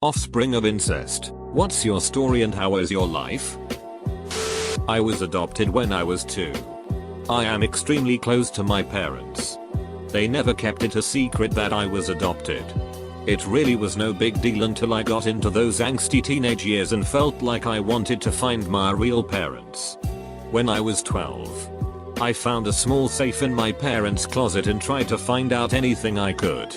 Offspring of incest. What's your story and how is your life? I was adopted when I was 2. I am extremely close to my parents. They never kept it a secret that I was adopted. It really was no big deal until I got into those angsty teenage years and felt like I wanted to find my real parents. When I was 12, I found a small safe in my parents' closet and tried to find out anything I could.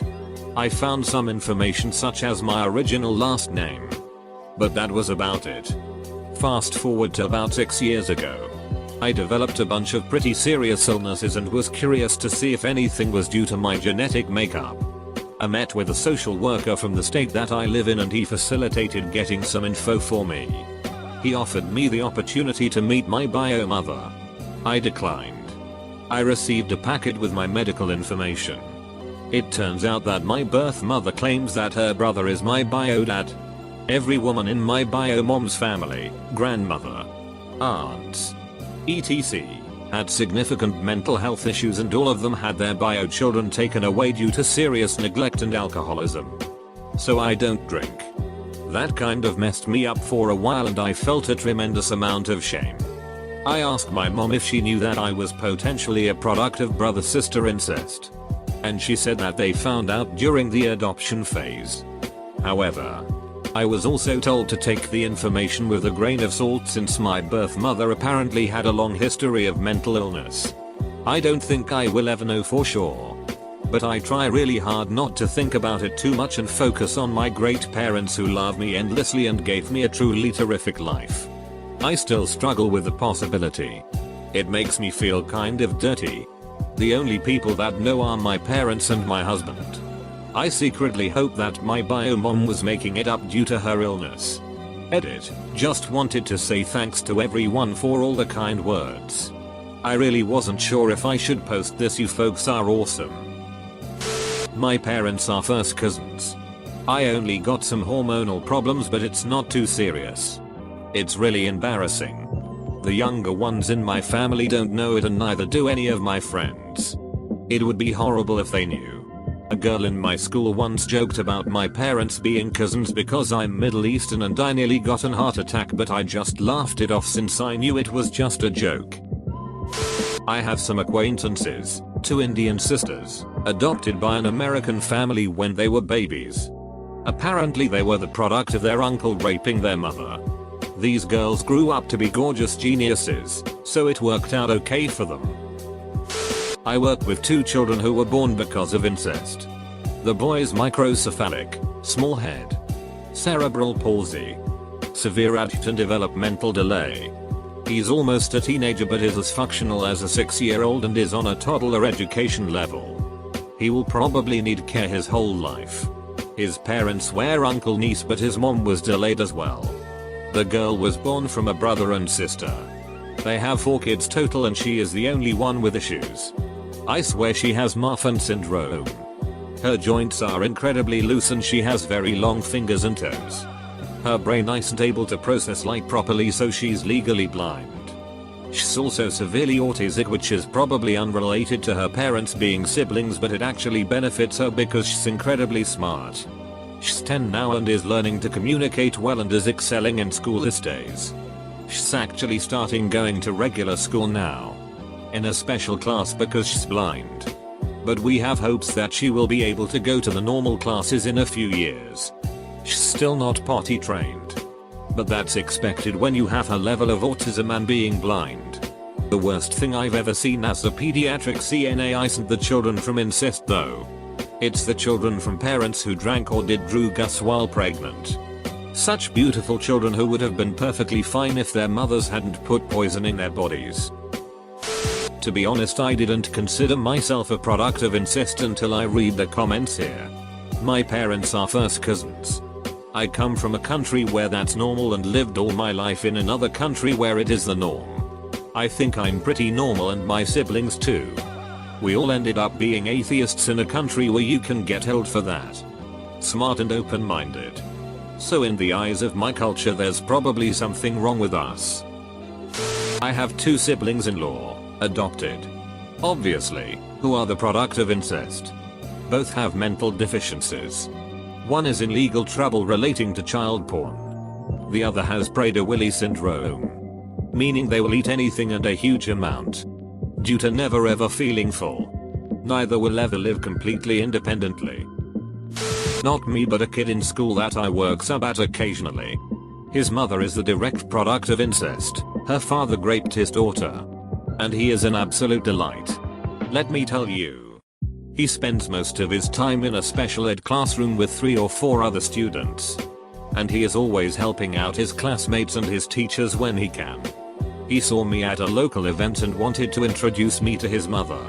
I found some information such as my original last name. But that was about it. Fast forward to about 6 years ago. I developed a bunch of pretty serious illnesses and was curious to see if anything was due to my genetic makeup. I met with a social worker from the state that I live in and he facilitated getting some info for me. He offered me the opportunity to meet my bio mother. I declined. I received a packet with my medical information. It turns out that my birth mother claims that her brother is my bio dad. Every woman in my bio mom's family, grandmother, aunts, etc. had significant mental health issues and all of them had their bio children taken away due to serious neglect and alcoholism. So I don't drink. That kind of messed me up for a while and I felt a tremendous amount of shame. I asked my mom if she knew that I was potentially a product of brother-sister incest. And she said that they found out during the adoption phase. However, I was also told to take the information with a grain of salt since my birth mother apparently had a long history of mental illness. I don't think I will ever know for sure. But I try really hard not to think about it too much and focus on my great parents who love me endlessly and gave me a truly terrific life. I still struggle with the possibility. It makes me feel kind of dirty. The only people that know are my parents and my husband. I secretly hope that my bio mom was making it up due to her illness. Edit. Just wanted to say thanks to everyone for all the kind words. I really wasn't sure if I should post this. You folks are awesome. My parents are first cousins. I only got some hormonal problems but it's not too serious. It's really embarrassing. The younger ones in my family don't know it and neither do any of my friends. It would be horrible if they knew. A girl in my school once joked about my parents being cousins because I'm Middle Eastern and I nearly got an heart attack but I just laughed it off since I knew it was just a joke. I have some acquaintances, 2 Indian sisters, adopted by an American family when they were babies. Apparently they were the product of their uncle raping their mother. These girls grew up to be gorgeous geniuses, so it worked out okay for them. I work with 2 children who were born because of incest. The boy's microcephalic, small head, cerebral palsy, severe adult developmental delay. He's almost a teenager but is as functional as a 6-year-old and is on a toddler education level. He will probably need care his whole life. His parents were uncle niece but his mom was delayed as well. The girl was born from a brother and sister. They have 4 kids total and she is the only one with issues. I swear she has Marfan syndrome. Her joints are incredibly loose and she has very long fingers and toes. Her brain isn't able to process light properly so she's legally blind. She's also severely autistic which is probably unrelated to her parents being siblings but it actually benefits her because she's incredibly smart. She's 10 now and is learning to communicate well and is excelling in school these days. She's actually starting going to regular school now. In a special class because she's blind. But we have hopes that she will be able to go to the normal classes in a few years. She's still not potty trained. But that's expected when you have her level of autism and being blind. The worst thing I've ever seen as a pediatric CNA isn't the children from incest though. It's the children from parents who drank or did drugs while pregnant. Such beautiful children who would have been perfectly fine if their mothers hadn't put poison in their bodies. To be honest, I didn't consider myself a product of incest until I read the comments here. My parents are first cousins. I come from a country where that's normal and lived all my life in another country where it is the norm. I think I'm pretty normal and my siblings too. We all ended up being atheists in a country where you can get held for that. Smart and open-minded. So in the eyes of my culture there's probably something wrong with us. I have 2 siblings-in-law, adopted. Obviously, who are the product of incest. Both have mental deficiencies. One is in legal trouble relating to child porn. The other has Prader-Willi syndrome, meaning they will eat anything and a huge amount. Due to never ever feeling full. Neither will ever live completely independently. Not me, but a kid in school that I work sub at occasionally. His mother is the direct product of incest. Her father raped his daughter. And he is an absolute delight. Let me tell you. He spends most of his time in a special ed classroom with 3 or 4 other students. And he is always helping out his classmates and his teachers when he can. He saw me at a local event and wanted to introduce me to his mother.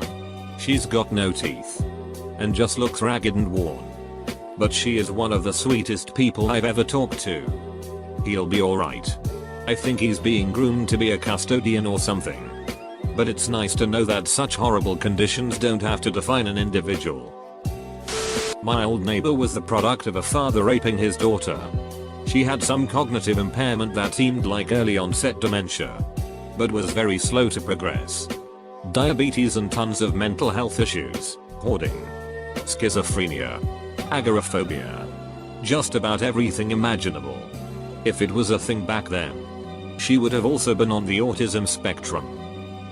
She's got no teeth. And just looks ragged and worn. But she is one of the sweetest people I've ever talked to. He'll be alright. I think he's being groomed to be a custodian or something. But it's nice to know that such horrible conditions don't have to define an individual. My old neighbor was the product of a father raping his daughter. She had some cognitive impairment that seemed like early onset dementia, but was very slow to progress. Diabetes and tons of mental health issues, hoarding, schizophrenia, agoraphobia, just about everything imaginable. If it was a thing back then, she would have also been on the autism spectrum.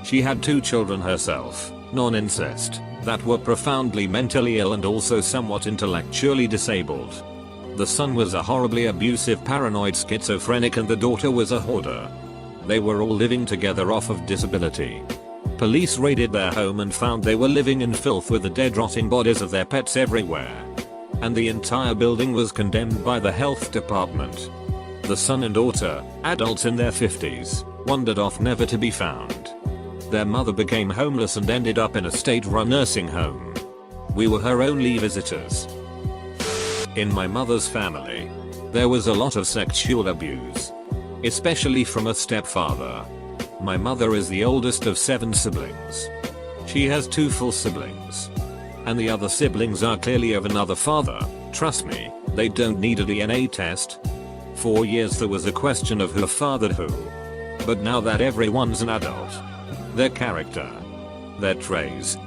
She had 2 children herself, non-incest, that were profoundly mentally ill and also somewhat intellectually disabled. The son was a horribly abusive paranoid schizophrenic and the daughter was a hoarder. They were all living together off of disability. Police raided their home and found they were living in filth with the dead rotting bodies of their pets everywhere. And the entire building was condemned by the health department. The son and daughter, adults in their 50s, wandered off never to be found. Their mother became homeless and ended up in a state-run nursing home. We were her only visitors. In my mother's family, there was a lot of sexual abuse, especially from a stepfather. My mother is the oldest of 7 siblings. She has 2 full siblings. And the other siblings are clearly of another father. Trust me, they don't need a DNA test. For years there was a question of who fathered who. But now that everyone's an adult, their character, their traits,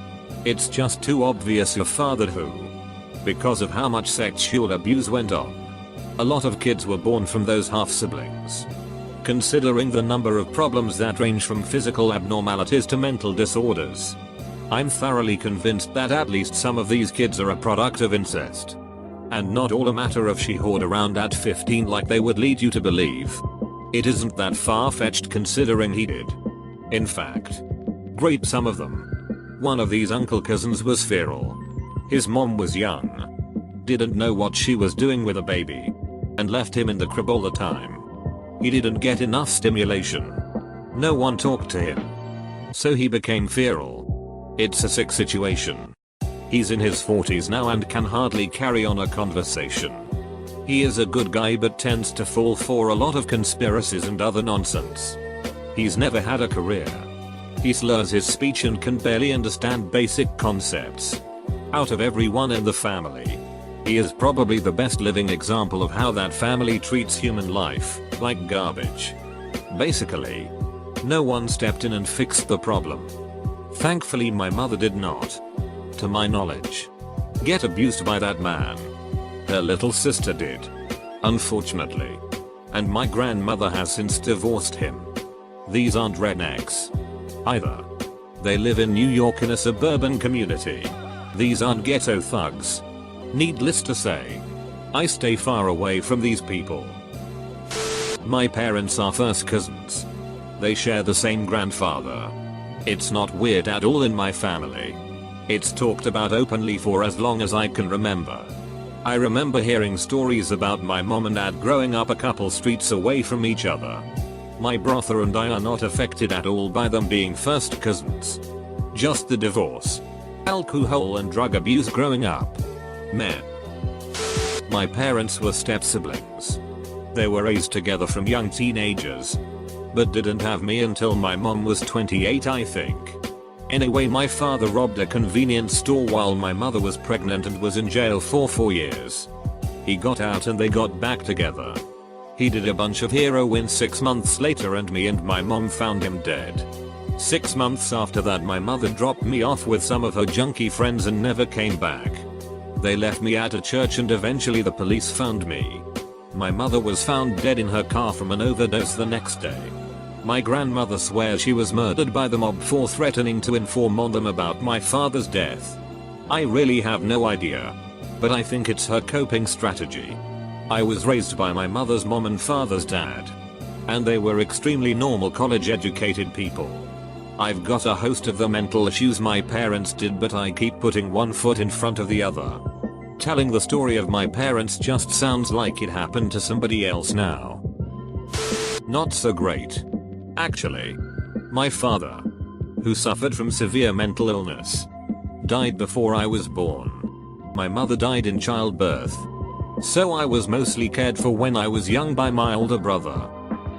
it's just too obvious who fathered who. Because of how much sexual abuse went on. A lot of kids were born from those half-siblings. Considering the number of problems that range from physical abnormalities to mental disorders, I'm thoroughly convinced that at least some of these kids are a product of incest. And not all a matter of she whored around at 15 like they would lead you to believe. It isn't that far-fetched considering he did. In fact, great some of them. One of these uncle cousins was feral. His mom was young, didn't know what she was doing with a baby, and left him in the crib all the time. He didn't get enough stimulation. No one talked to him. So he became feral. It's a sick situation. He's in his 40s now and can hardly carry on a conversation. He is a good guy but tends to fall for a lot of conspiracies and other nonsense. He's never had a career. He slurs his speech and can barely understand basic concepts. Out of everyone in the family, he is probably the best living example of how that family treats human life, like garbage. Basically, no one stepped in and fixed the problem. Thankfully my mother did not, to my knowledge, get abused by that man. Her little sister did, unfortunately. And my grandmother has since divorced him. These aren't rednecks either. They live in New York in a suburban community. These aren't ghetto thugs. Needless to say, I stay far away from these people. My parents are first cousins. They share the same grandfather. It's not weird at all in my family. It's talked about openly for as long as I can remember. I remember hearing stories about my mom and dad growing up a couple streets away from each other. My brother and I are not affected at all by them being first cousins. Just the divorce, alcohol and drug abuse growing up. Meh. My parents were step siblings. They were raised together from young teenagers, but didn't have me until my mom was 28 I think. Anyway, my father robbed a convenience store while my mother was pregnant and was in jail for 4 years. He got out and they got back together. He did a bunch of heroin 6 months later and me and my mom found him dead. 6 months after that my mother dropped me off with some of her junkie friends and never came back. They left me at a church and eventually the police found me. My mother was found dead in her car from an overdose the next day. My grandmother swears she was murdered by the mob for threatening to inform on them about my father's death. I really have no idea. But I think it's her coping strategy. I was raised by my mother's mom and father's dad. And they were extremely normal college educated people. I've got a host of the mental issues my parents did, but I keep putting one foot in front of the other. Telling the story of my parents just sounds like it happened to somebody else now. Not so great. Actually. My father, who suffered from severe mental illness, died before I was born. My mother died in childbirth. So I was mostly cared for when I was young by my older brother,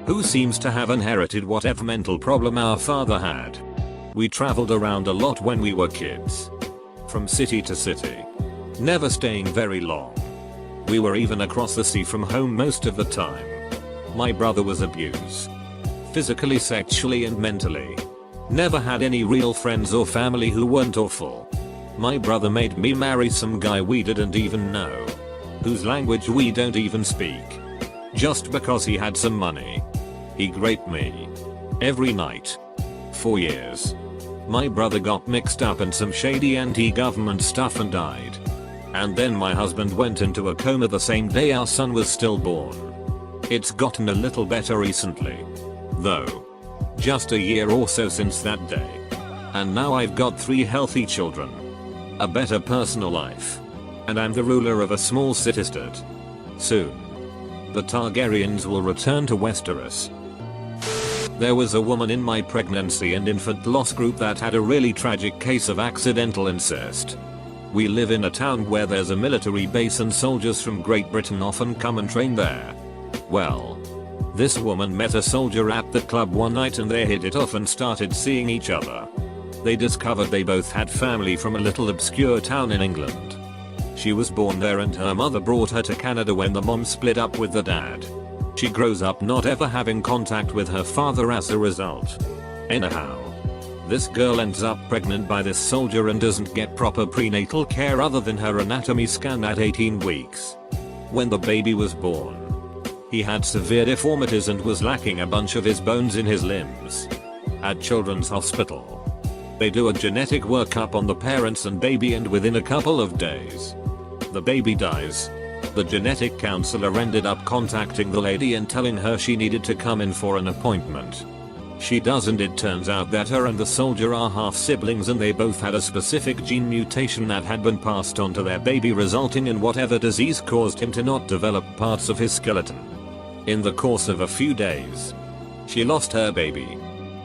who seems to have inherited whatever mental problem our father had. We traveled around a lot when we were kids. From city to city. Never staying very long. We were even across the sea from home most of the time. My brother was abused. Physically, sexually and mentally. Never had any real friends or family who weren't awful. My brother made me marry some guy we didn't even know. Whose language we don't even speak. Just because he had some money. He raped me. Every night. For years. My brother got mixed up in some shady anti-government stuff and died. And then my husband went into a coma the same day our son was stillborn. It's gotten a little better recently. Though. Just a year or so since that day. And now I've got 3 healthy children. A better personal life. And I'm the ruler of a small city-state. Soon. The Targaryens will return to Westeros. There was a woman in my pregnancy and infant loss group that had a really tragic case of accidental incest. We live in a town where there's a military base and soldiers from Great Britain often come and train there. Well, this woman met a soldier at the club one night and they hit it off and started seeing each other. They discovered they both had family from a little obscure town in England. She was born there and her mother brought her to Canada when the mom split up with the dad. She grows up not ever having contact with her father as a result. Anyhow, this girl ends up pregnant by this soldier and doesn't get proper prenatal care other than her anatomy scan at 18 weeks. When the baby was born, he had severe deformities and was lacking a bunch of his bones in his limbs. At Children's Hospital, they do a genetic workup on the parents and baby and within a couple of days, the baby dies. The genetic counselor ended up contacting the lady and telling her she needed to come in for an appointment. She does, and it turns out that her and the soldier are half siblings and they both had a specific gene mutation that had been passed on to their baby, resulting in whatever disease caused him to not develop parts of his skeleton. In the course of a few days, she lost her baby.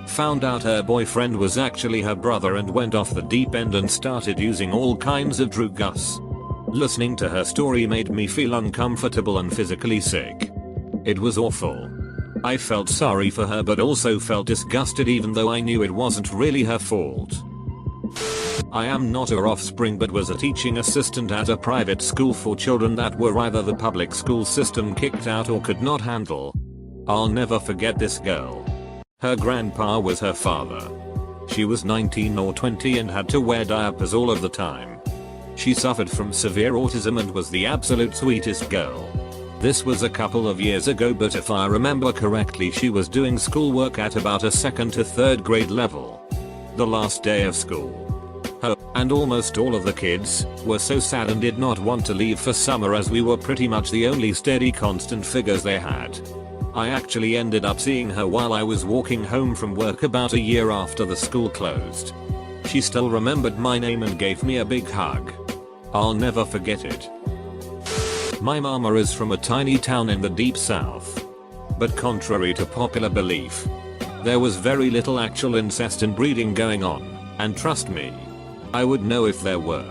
Found out her boyfriend was actually her brother and went off the deep end and started using all kinds of drugs. Listening to her story made me feel uncomfortable and physically sick. It was awful. I felt sorry for her but also felt disgusted even though I knew it wasn't really her fault. I am not her offspring but was a teaching assistant at a private school for children that were either the public school system kicked out or could not handle. I'll never forget this girl. Her grandpa was her father. She was 19 or 20 and had to wear diapers all of the time. She suffered from severe autism and was the absolute sweetest girl. This was a couple of years ago, but if I remember correctly she was doing schoolwork at about a 2nd to 3rd grade level. The last day of school. Her, and almost all of the kids, were so sad and did not want to leave for summer as we were pretty much the only steady constant figures they had. I actually ended up seeing her while I was walking home from work about a year after the school closed. She still remembered my name and gave me a big hug. I'll never forget it. My mama is from a tiny town in the deep south. But contrary to popular belief, there was very little actual incest and breeding going on, and trust me, I would know if there were.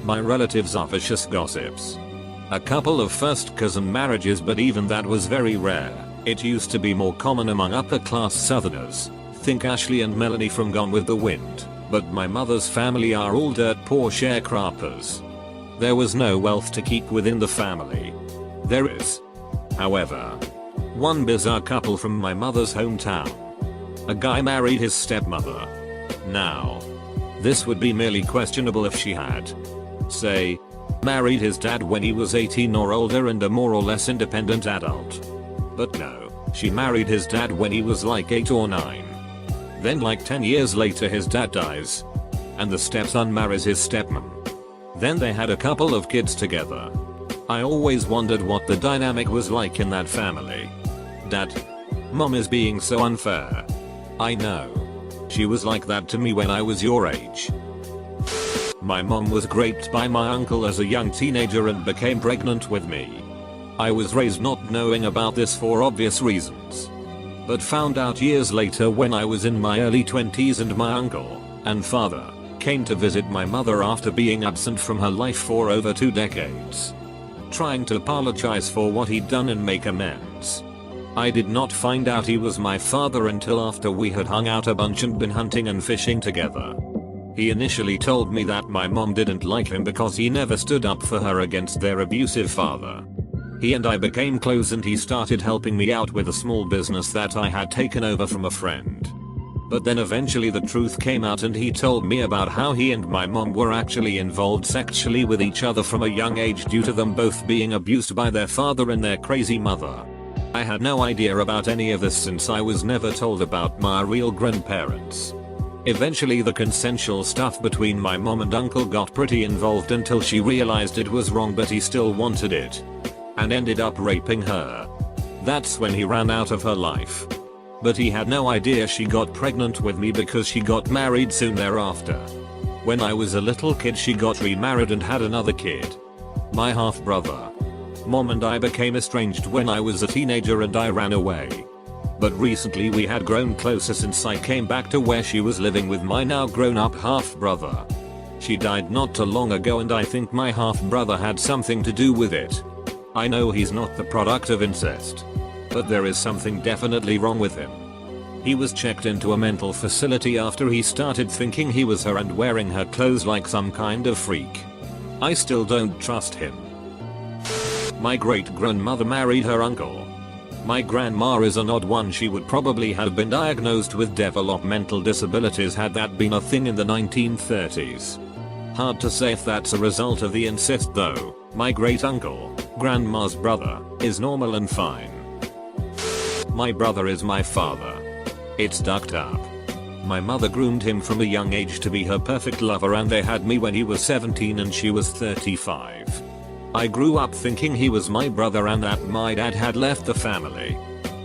My relatives are vicious gossips. A couple of first cousin marriages, but even that was very rare. It used to be more common among upper class southerners. Think Ashley and Melanie from Gone with the Wind. But my mother's family are all dirt poor sharecroppers. There was no wealth to keep within the family. There is, however, one bizarre couple from my mother's hometown. A guy married his stepmother. Now, this would be merely questionable if she had, say, married his dad when he was 18 or older and a more or less independent adult. But no, she married his dad when he was like 8 or 9. Then like 10 years later his dad dies. And the stepson marries his stepmom. Then they had a couple of kids together. I always wondered what the dynamic was like in that family. Dad. Mom is being so unfair. I know. She was like that to me when I was your age. My mom was raped by my uncle as a young teenager and became pregnant with me. I was raised not knowing about this for obvious reasons. But found out years later when I was in my early 20s and my uncle and father came to visit my mother after being absent from her life for over 2 decades. Trying to apologize for what he'd done and make amends. I did not find out he was my father until after we had hung out a bunch and been hunting and fishing together. He initially told me that my mom didn't like him because he never stood up for her against their abusive father. He and I became close and he started helping me out with a small business that I had taken over from a friend. But then eventually the truth came out and he told me about how he and my mom were actually involved sexually with each other from a young age due to them both being abused by their father and their crazy mother. I had no idea about any of this since I was never told about my real grandparents. Eventually the consensual stuff between my mom and uncle got pretty involved until she realized it was wrong but he still wanted it. And ended up raping her. That's when he ran out of her life. But he had no idea she got pregnant with me because she got married soon thereafter. When I was a little kid she got remarried and had another kid. My half brother. Mom and I became estranged when I was a teenager and I ran away. But recently we had grown closer since I came back to where she was living with my now grown up half brother. She died not too long ago and I think my half brother had something to do with it. I know he's not the product of incest. But there is something definitely wrong with him. He was checked into a mental facility after he started thinking he was her and wearing her clothes like some kind of freak. I still don't trust him. My great grandmother married her uncle. My grandma is an odd one. She would probably have been diagnosed with developmental disabilities had that been a thing in the 1930s. Hard to say if that's a result of the incest though. My great uncle, grandma's brother, is normal and fine. My brother is my father. It's ducked up. My mother groomed him from a young age to be her perfect lover and they had me when he was 17 and she was 35. I grew up thinking he was my brother and that my dad had left the family.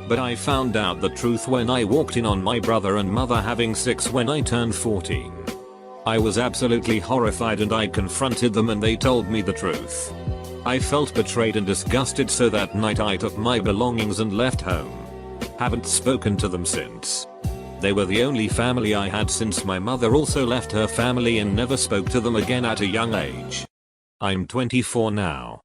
But I found out the truth when I walked in on my brother and mother having sex when I turned 14. I was absolutely horrified and I confronted them and they told me the truth. I felt betrayed and disgusted, so that night I took my belongings and left home. Haven't spoken to them since. They were the only family I had since my mother also left her family and never spoke to them again at a young age. I'm 24 now.